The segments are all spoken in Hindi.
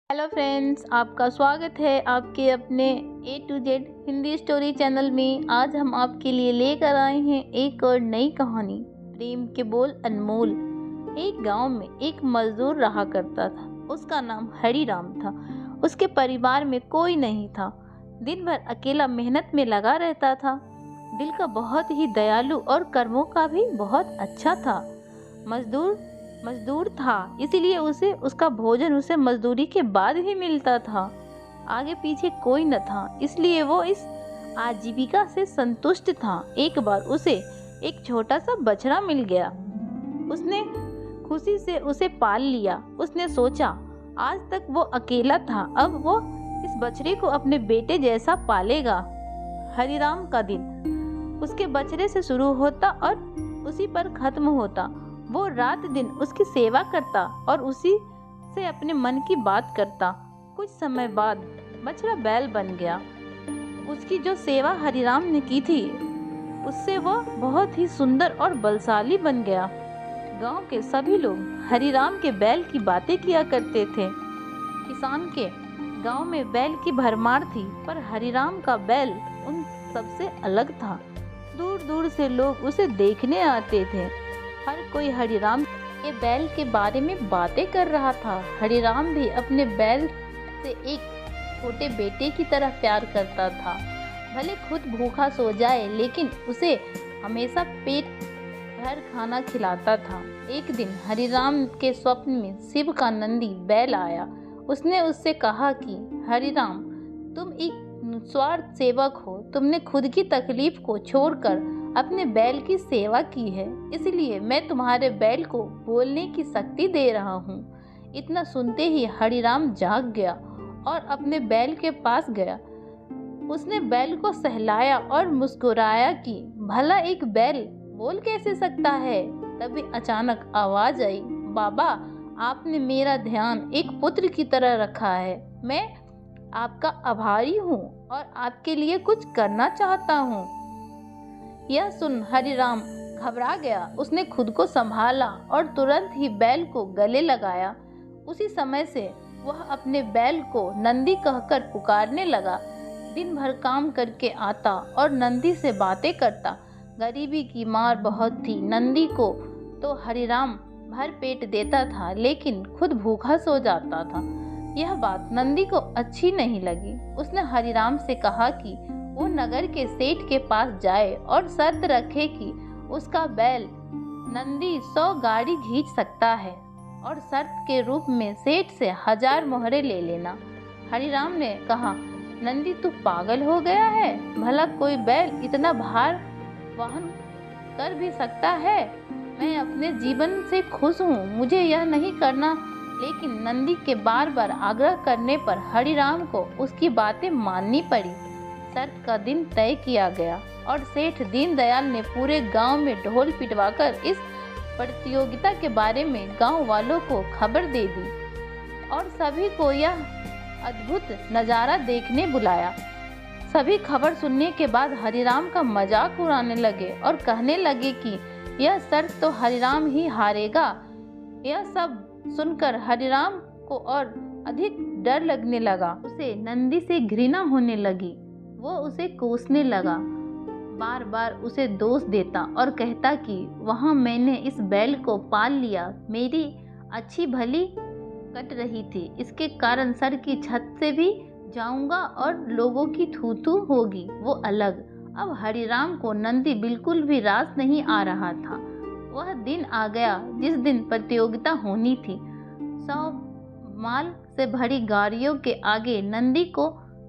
हेलो फ्रेंड्स, आपका स्वागत है आपके अपने A to Z Hindi story channel में। आज हम आपके लिए लेकर आए हैं एक और नई कहानी, प्रेम के बोल अनमोल। एक गांव में एक मजदूर रहा करता था। उसका नाम हरिराम था। उसके परिवार में कोई नहीं था। दिन भर अकेला मेहनत में लगा रहता था। दिल का बहुत ही दयालु और कर्मों का भी बहुत अच्छा था। मजदूर था, इसीलिए उसे उसका भोजन उसे मजदूरी के बाद ही मिलता था। आगे पीछे कोई न था, इसलिए वो इस आजीविका से संतुष्ट था। एक बार उसे एक छोटा सा बछड़ा मिल गया। उसने खुशी से उसे पाल लिया। उसने सोचा, आज तक वो अकेला था, अब वो इस बछड़े को अपने बेटे जैसा पालेगा। हरिराम का दिन उसके बछड़े से शुरू होता और उसी पर खत्म होता। वो रात दिन उसकी सेवा करता और उसी से अपने मन की बात करता। कुछ समय बाद बछड़ा बैल बन गया। उसकी जो सेवा हरिराम ने की थी, उससे वो बहुत ही सुंदर और बलशाली बन गया। गांव के सभी लोग हरिराम के बैल की बातें किया करते थे। किसान के गांव में बैल की भरमार थी, पर हरिराम का बैल उन सबसे अलग था। दूर दूर से लोग उसे देखने आते थे। हर कोई हरिराम के बैल के बारे में बातें कर रहा था। हरिराम भी अपने बैल से एक छोटे बेटे की तरह प्यार करता था। भले खुद भूखा सो जाए, लेकिन उसे हमेशा पेट भर खाना खिलाता था। एक दिन हरिराम के स्वप्न में शिव का नंदी बैल आया। उसने उससे कहा कि हरिराम, तुम एक निस्वार्थ सेवक हो। तुमने खुद की तकलीफ को छोड़कर अपने बैल की सेवा की है, इसलिए मैं तुम्हारे बैल को बोलने की शक्ति दे रहा हूँ। इतना सुनते ही हरिराम जाग गया और अपने बैल के पास गया। उसने बैल को सहलाया और मुस्कुराया कि भला एक बैल बोल कैसे सकता है। तभी अचानक आवाज आई, बाबा, आपने मेरा ध्यान एक पुत्र की तरह रखा है। मैं आपका आभारी हूँ और आपके लिए कुछ करना चाहता हूँ। यह सुन हरिराम घबरा गया। उसने खुद को संभाला और तुरंत ही बैल को गले लगाया। उसी समय से वह अपने बैल को नंदी कहकर पुकारने लगा। दिन भर काम करके आता और नंदी से बातें करता। गरीबी की मार बहुत थी। नंदी को तो हरिराम भर पेट देता था, लेकिन खुद भूखा सो जाता था। यह बात नंदी को अच्छी नहीं लगी। उसने हरिराम से कहा कि वो नगर के सेठ के पास जाए और शर्त रखे कि उसका बैल नंदी 100 गाड़ी खींच सकता है और शर्त के रूप में सेठ से 1000 मोहरे ले लेना। हरिराम ने कहा, नंदी, तू पागल हो गया है? भला कोई बैल इतना भार वहन कर भी सकता है? मैं अपने जीवन से खुश हूँ, मुझे यह नहीं करना। लेकिन नंदी के बार बार आग्रह करने पर हरिराम को उसकी बातें माननी पड़ी। शर्त का दिन तय किया गया और सेठ दीनदयाल ने पूरे गांव में ढोल पिटवाकर इस प्रतियोगिता के बारे में गांव वालों को खबर दे दी और सभी को यह अद्भुत नज़ारा देखने बुलाया। सभी खबर सुनने के बाद हरिराम का मजाक उड़ाने लगे और कहने लगे कि यह शर्त तो हरिराम ही हारेगा। यह सब सुनकर हरिराम को और अधिक डर लगने लगा। उसे नंदी से घृणा होने लगी। वो उसे कोसने लगा, बार बार उसे दोष देता और कहता कि वहाँ मैंने इस बैल को पाल लिया, मेरी अच्छी भली कट रही थी, इसके कारण सर की छत से भी जाऊंगा और लोगों की थू-थू होगी, वो अलग। अब हरिराम को नंदी बिल्कुल भी रास नहीं आ रहा था। वह दिन आ गया जिस दिन प्रतियोगिता होनी थी। 100 माल से भरी गाड़ियों के आगे नंदी को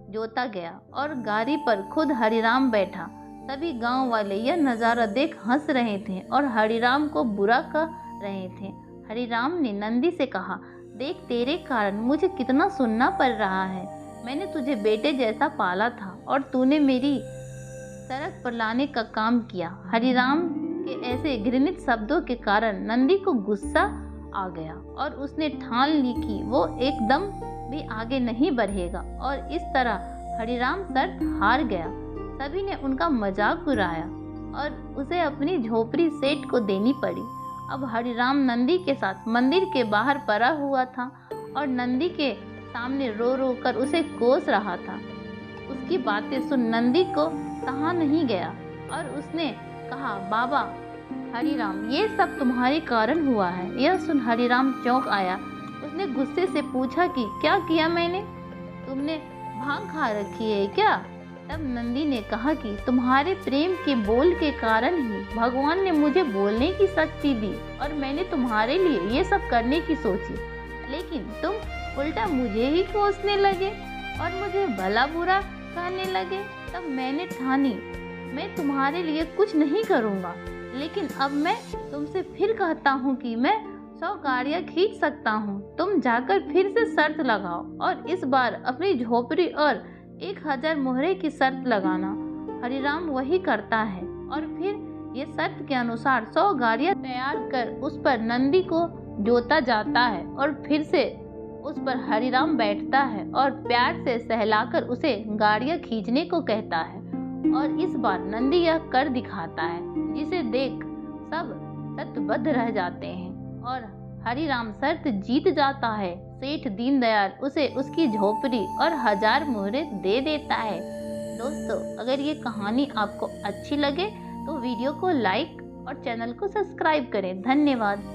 जोता गया और गाड़ी पर खुद हरिराम बैठा। सभी गांव वाले यह नज़ारा देख हंस रहे थे और हरिराम को बुरा कह रहे थे। हरिराम ने नंदी से कहा, देख, तेरे कारण मुझे कितना सुनना पड़ रहा है। मैंने तुझे बेटे जैसा पाला था और तूने मेरी सड़क पर लाने का काम किया। हरिराम के ऐसे घृणित शब्दों के कारण नंदी को गुस्सा आ गया और उसने ठान ली कि वो एकदम भी आगे नहीं बढ़ेगा और इस तरह हरिराम शर्त हार गया। सभी ने उनका मजाक उड़ाया और उसे अपनी झोपड़ी सेठ को देनी पड़ी। अब हरिराम नंदी के साथ मंदिर के बाहर पड़ा हुआ था और नंदी के सामने रो रो कर उसे कोस रहा था। उसकी बातें सुन नंदी को सहा नहीं गया और उसने कहा, बाबा हरिराम, ये सब तुम्हारे कारण हुआ है। यह सुन हरिराम चौंक आया। उसने गुस्से से पूछा कि क्या किया मैंने? तुमने भांग खा रखी है क्या? तब नंदी ने कहा कि तुम्हारे प्रेम के बोल के कारण ही भगवान ने मुझे बोलने की शक्ति दी और मैंने तुम्हारे लिए ये सब करने की सोची, लेकिन तुम उल्टा मुझे ही कोसने लगे और मुझे भला बुरा कहने लगे। तब मैंने ठानी मैं तुम्हारे लिए कुछ नहीं करूँगा, लेकिन अब मैं तुमसे फिर कहता हूँ कि मैं 100 गाड़ियाँ खींच सकता हूँ। तुम जाकर फिर से शर्त लगाओ और इस बार अपनी झोपड़ी और 1000 मोहरे की शर्त लगाना। हरिराम वही करता है और फिर ये शर्त के अनुसार 100 गाड़ियाँ तैयार कर उस पर नंदी को जोता जाता है और फिर से उस पर हरिराम बैठता है और प्यार से सहलाकर उसे गाड़ियाँ खींचने को कहता है और इस बार नंदी यह कर दिखाता है, जिसे देख सब शतबद्ध रह जाते हैं और हरिराम शर्त जीत जाता है। सेठ दीनदयाल उसे उसकी झोपड़ी और 1000 मोहरे दे देता है। दोस्तों, अगर ये कहानी आपको अच्छी लगे तो वीडियो को लाइक और चैनल को सब्सक्राइब करें। धन्यवाद।